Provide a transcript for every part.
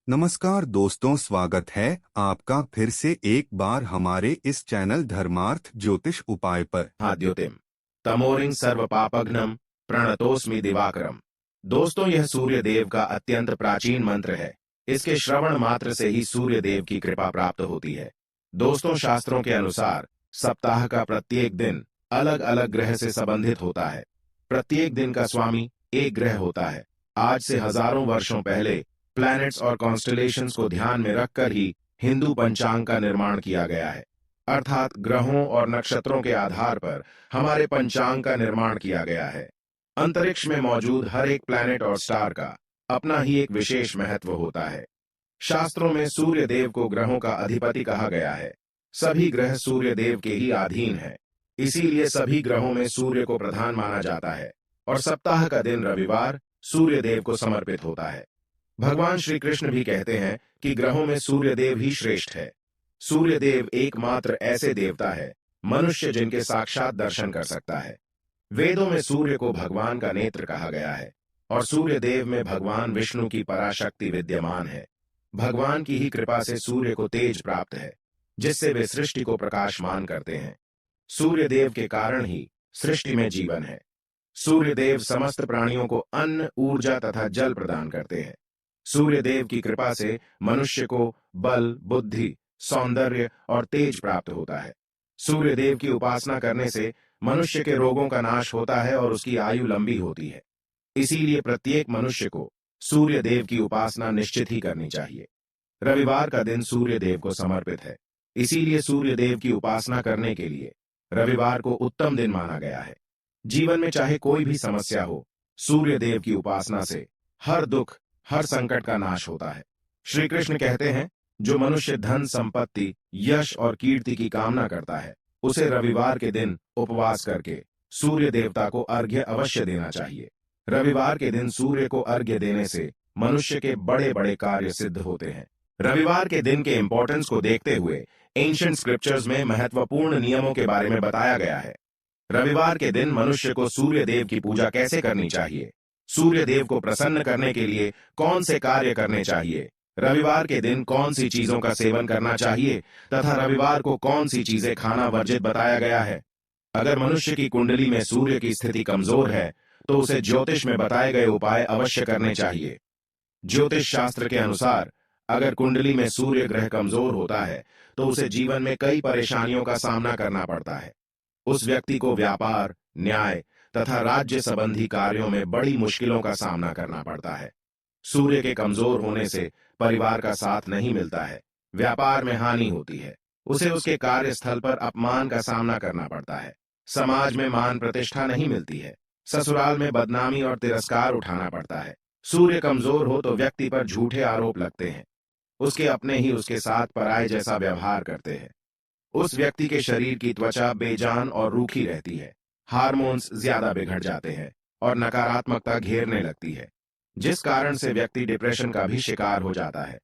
नमस्कार दोस्तों, स्वागत है आपका फिर से एक बार हमारे इस चैनल धर्मार्थ ज्योतिष उपाय पर। हाद्योतिम तमोरिंग सर्व पापघ्नम प्रणतोस्मि दिवाकरम। दोस्तों, यह सूर्य देव का अत्यंत प्राचीन मंत्र है। इसके श्रवण मात्र से ही सूर्य देव की कृपा प्राप्त होती है। दोस्तों, शास्त्रों के अनुसार सप्ताह का प्रत्येक दिन अलग अलग ग्रह से संबंधित होता है। प्रत्येक दिन का स्वामी एक ग्रह होता है। आज से हजारों वर्षों पहले प्लैनेट्स और कॉन्स्टलेशंस को ध्यान में रखकर ही हिंदू पंचांग का निर्माण किया गया है। अर्थात ग्रहों और नक्षत्रों के आधार पर हमारे पंचांग का निर्माण किया गया है। अंतरिक्ष में मौजूद हर एक प्लैनेट और स्टार का अपना ही एक विशेष महत्व होता है। शास्त्रों में सूर्य देव को ग्रहों का अधिपति कहा गया है। सभी ग्रह सूर्य देव के ही अधीन है। इसीलिए सभी ग्रहों में सूर्य को प्रधान माना जाता है और सप्ताह का दिन रविवार सूर्य देव को समर्पित होता है। भगवान श्री कृष्ण भी कहते हैं कि ग्रहों में सूर्य देव ही श्रेष्ठ है। सूर्य देव एकमात्र ऐसे देवता है मनुष्य जिनके साक्षात दर्शन कर सकता है। वेदों में सूर्य को भगवान का नेत्र कहा गया है और सूर्य देव में भगवान विष्णु की पराशक्ति विद्यमान है। भगवान की ही कृपा से सूर्य को तेज प्राप्त है, जिससे वे सृष्टि को प्रकाशमान करते हैं। सूर्य देव के कारण ही सृष्टि में जीवन है। सूर्य देव समस्त प्राणियों को अन्न, ऊर्जा तथा जल प्रदान करते हैं। सूर्य देव की कृपा से मनुष्य को बल, बुद्धि, सौंदर्य और तेज प्राप्त होता है। सूर्य देव की उपासना करने से मनुष्य के रोगों का नाश होता है और उसकी आयु लंबी होती है। इसीलिए प्रत्येक मनुष्य को सूर्य देव की उपासना निश्चित ही करनी चाहिए। रविवार का दिन सूर्य देव को समर्पित है। इसीलिए सूर्य देव की उपासना करने के लिए रविवार को उत्तम दिन माना गया है। जीवन में चाहे कोई भी समस्या हो, सूर्य देव की उपासना से हर दुख, हर संकट का नाश होता है। श्री कृष्ण कहते हैं, जो मनुष्य धन, संपत्ति, यश और कीर्ति की कामना करता है, उसे रविवार के दिन उपवास करके सूर्य देवता को अर्घ्य अवश्य देना चाहिए। रविवार के दिन सूर्य को अर्घ्य देने से मनुष्य के बड़े बड़े कार्य सिद्ध होते हैं। रविवार के दिन के इंपॉर्टेंस को देखते हुए एंशिएंट स्क्रिप्चर्स में महत्वपूर्ण नियमों के बारे में बताया गया है। रविवार के दिन मनुष्य को सूर्य देव की पूजा कैसे करनी चाहिए, सूर्य देव को प्रसन्न करने के लिए कौन से कार्य करने चाहिए, रविवार के दिन कौन सी चीजों का सेवन करना चाहिए तथा रविवार को कौन सी चीजें खाना वर्जित बताया गया है। अगर मनुष्य की कुंडली में सूर्य की स्थिति कमजोर है तो उसे ज्योतिष में बताए गए उपाय अवश्य करने चाहिए। ज्योतिष शास्त्र के अनुसार अगर कुंडली में सूर्य ग्रह कमजोर होता है तो उसे जीवन में कई परेशानियों का सामना करना पड़ता है। उस व्यक्ति को व्यापार, न्याय तथा राज्य संबंधी कार्यों में बड़ी मुश्किलों का सामना करना पड़ता है। सूर्य के कमजोर होने से परिवार का साथ नहीं मिलता है, व्यापार में हानि होती है, उसे उसके कार्यस्थल पर अपमान का सामना करना पड़ता है, समाज में मान प्रतिष्ठा नहीं मिलती है, ससुराल में बदनामी और तिरस्कार उठाना पड़ता है। सूर्य कमजोर हो तो व्यक्ति पर झूठे आरोप लगते हैं, उसके अपने ही उसके साथ पराये जैसा व्यवहार करते हैं। उस व्यक्ति के शरीर की त्वचा बेजान और रूखी रहती है, हार्मोन्स ज्यादा बिगड़ जाते हैं और नकारात्मकता घेरने लगती है, जिस कारण से व्यक्ति डिप्रेशन का भी शिकार हो जाता है।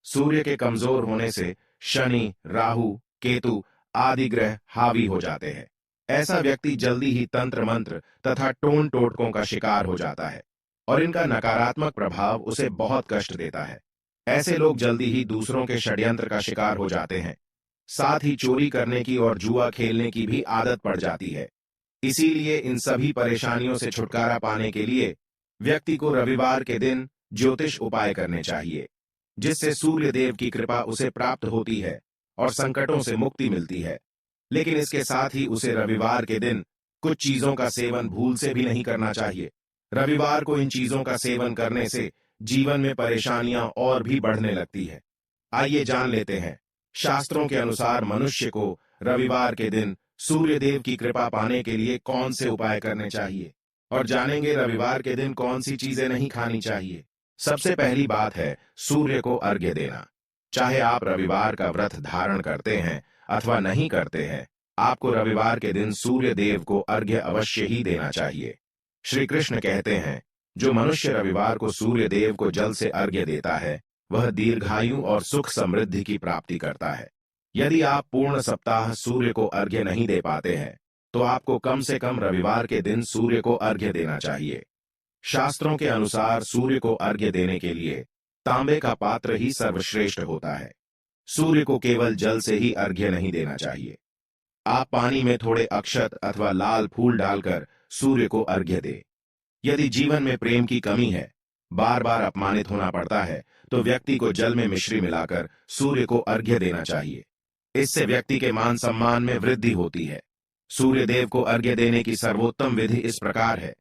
सूर्य के कमजोर होने से शनि, राहु, केतु आदि ग्रह हावी हो जाते हैं। ऐसा व्यक्ति जल्दी ही तंत्र मंत्र तथा टोन टोटकों का शिकार हो जाता है और इनका नकारात्मक प्रभाव उसे बहुत कष्ट देता है। ऐसे लोग जल्दी ही दूसरों के षड्यंत्र का शिकार हो जाते हैं। साथ ही चोरी करने की और जुआ खेलने की भी आदत पड़ जाती है। इसीलिए इन सभी परेशानियों से छुटकारा पाने के लिए व्यक्ति को रविवार के दिन ज्योतिष उपाय करने चाहिए, जिससे सूर्य देव की कृपा उसे प्राप्त होती है और संकटों से मुक्ति मिलती है। लेकिन इसके साथ ही उसे रविवार के दिन कुछ चीजों का सेवन भूल से भी नहीं करना चाहिए। रविवार को इन चीजों का सेवन करने से जीवन में परेशानियां और भी बढ़ने लगती है। आइए जान लेते हैं, शास्त्रों के अनुसार मनुष्य को रविवार के दिन सूर्य देव की कृपा पाने के लिए कौन से उपाय करने चाहिए और जानेंगे रविवार के दिन कौन सी चीजें नहीं खानी चाहिए। सबसे पहली बात है सूर्य को अर्घ्य देना। चाहे आप रविवार का व्रत धारण करते हैं अथवा नहीं करते हैं, आपको रविवार के दिन सूर्य देव को अर्घ्य अवश्य ही देना चाहिए। श्री कृष्ण कहते हैं, जो मनुष्य रविवार को सूर्य देव को जल से अर्घ्य देता है वह दीर्घायु और सुख समृद्धि की प्राप्ति करता है। यदि आप पूर्ण सप्ताह सूर्य को अर्घ्य नहीं दे पाते हैं तो आपको कम से कम रविवार के दिन सूर्य को अर्घ्य देना चाहिए। शास्त्रों के अनुसार सूर्य को अर्घ्य देने के लिए तांबे का पात्र ही सर्वश्रेष्ठ होता है। सूर्य को केवल जल से ही अर्घ्य नहीं देना चाहिए। आप पानी में थोड़े अक्षत अथवा लाल फूल डालकर सूर्य को अर्घ्य दे। यदि जीवन में प्रेम की कमी है, बार बार अपमानित होना पड़ता है, तो व्यक्ति को जल में मिश्री मिलाकर सूर्य को अर्घ्य देना चाहिए। इससे व्यक्ति के मान सम्मान में वृद्धि होती है। सूर्य देव को अर्घ्य देने की सर्वोत्तम विधि इस प्रकार है।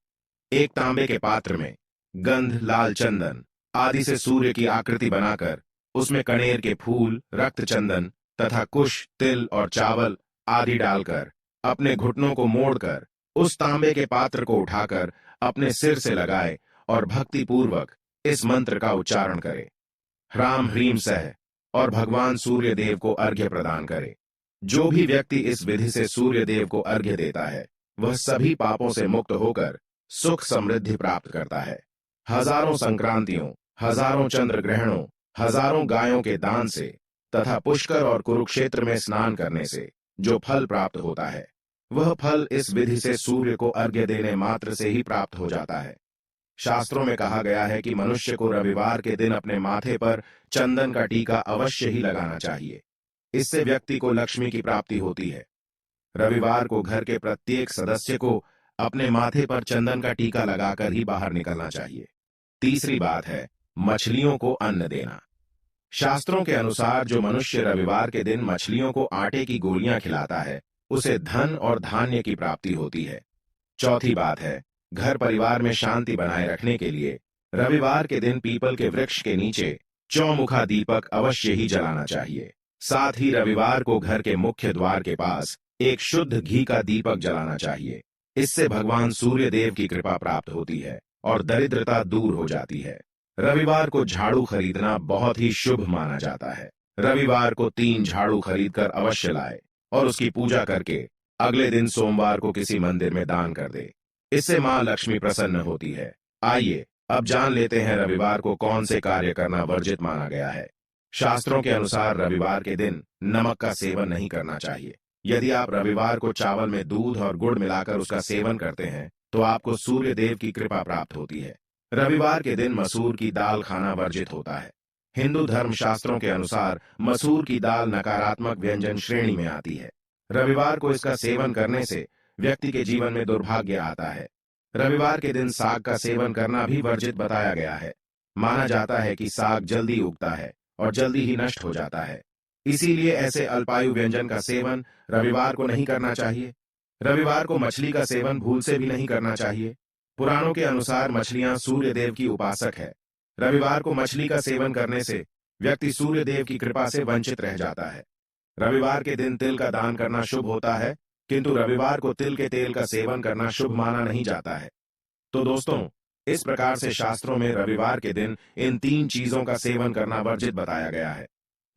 एक तांबे के पात्र में गंध, लाल चंदन आदि से सूर्य की आकृति बनाकर उसमें कनेर के फूल, रक्त चंदन तथा कुश, तिल और चावल आदि डालकर अपने घुटनों को मोड़कर उस तांबे के पात्र को उठाकर अपने सिर से लगाए और भक्ति पूर्वक इस मंत्र का उच्चारण करे। ह्राम ह्रीम सह और भगवान सूर्य देव को अर्घ्य प्रदान करे। जो भी व्यक्ति इस विधि से सूर्य देव को अर्घ्य देता है, वह सभी पापों से मुक्त होकर सुख समृद्धि प्राप्त करता है। हजारों संक्रांतियों, हजारों चंद्र ग्रहणों, हजारों गायों के दान से तथा पुष्कर और कुरुक्षेत्र में स्नान करने से जो फल प्राप्त होता है, वह फल इस विधि से सूर्य को अर्घ्य देने मात्र से ही प्राप्त हो जाता है। शास्त्रों में कहा गया है कि मनुष्य को रविवार के दिन अपने माथे पर चंदन का टीका अवश्य ही लगाना चाहिए। इससे व्यक्ति को लक्ष्मी की प्राप्ति होती है। रविवार को घर के प्रत्येक सदस्य को अपने माथे पर चंदन का टीका लगाकर ही बाहर निकलना चाहिए। तीसरी बात है मछलियों को अन्न देना। शास्त्रों के अनुसार जो मनुष्य रविवार के दिन मछलियों को आटे की गोलियां खिलाता है, उसे धन और धान्य की प्राप्ति होती है। चौथी बात है घर परिवार में शांति बनाए रखने के लिए रविवार के दिन पीपल के वृक्ष के नीचे चौमुखा दीपक अवश्य ही जलाना चाहिए। साथ ही रविवार को घर के मुख्य द्वार के पास एक शुद्ध घी का दीपक जलाना चाहिए। इससे भगवान सूर्य देव की कृपा प्राप्त होती है और दरिद्रता दूर हो जाती है। रविवार को झाड़ू खरीदना बहुत ही शुभ माना जाता है। रविवार को 3 झाड़ू खरीदकर अवश्य लाए और उसकी पूजा करके अगले दिन सोमवार को किसी मंदिर में दान कर दे। इससे मां लक्ष्मी प्रसन्न होती है। आइए अब जान लेते हैं रविवार को कौन से कार्य करना वर्जित माना गया है। शास्त्रों के अनुसार रविवार के दिन नमक का सेवन नहीं करना चाहिए। यदि आप रविवार को चावल में दूध और गुड़ मिलाकर उसका सेवन करते हैं, तो आपको सूर्य देव की कृपा प्राप्त होती है। रविवार के दिन मसूर की दाल खाना वर्जित होता है। हिंदू धर्म शास्त्रों के अनुसार मसूर की दाल नकारात्मक व्यंजन श्रेणी में आती है। रविवार को इसका सेवन करने से व्यक्ति के जीवन में दुर्भाग्य आता है। रविवार के दिन साग का सेवन करना भी वर्जित बताया गया है। माना जाता है कि साग जल्दी उगता है और जल्दी ही नष्ट हो जाता है। इसीलिए ऐसे अल्पायु व्यंजन का सेवन रविवार को नहीं करना चाहिए। रविवार को मछली का सेवन भूल से भी नहीं करना चाहिए। पुराणों के अनुसार मछलियां सूर्य देव की उपासक है। रविवार को मछली का सेवन करने से व्यक्ति सूर्य देव की कृपा से वंचित रह जाता है। रविवार के दिन तिल का दान करना शुभ होता है, किंतु रविवार को तिल के तेल का सेवन करना शुभ माना नहीं जाता है। तो दोस्तों, इस प्रकार से शास्त्रों में रविवार के दिन इन 3 चीजों का सेवन करना वर्जित बताया गया है।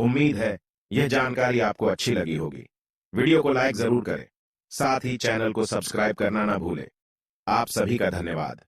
उम्मीद है यह जानकारी आपको अच्छी लगी होगी। वीडियो को लाइक जरूर करें, साथ ही चैनल को सब्सक्राइब करना ना भूलें। आप सभी का धन्यवाद।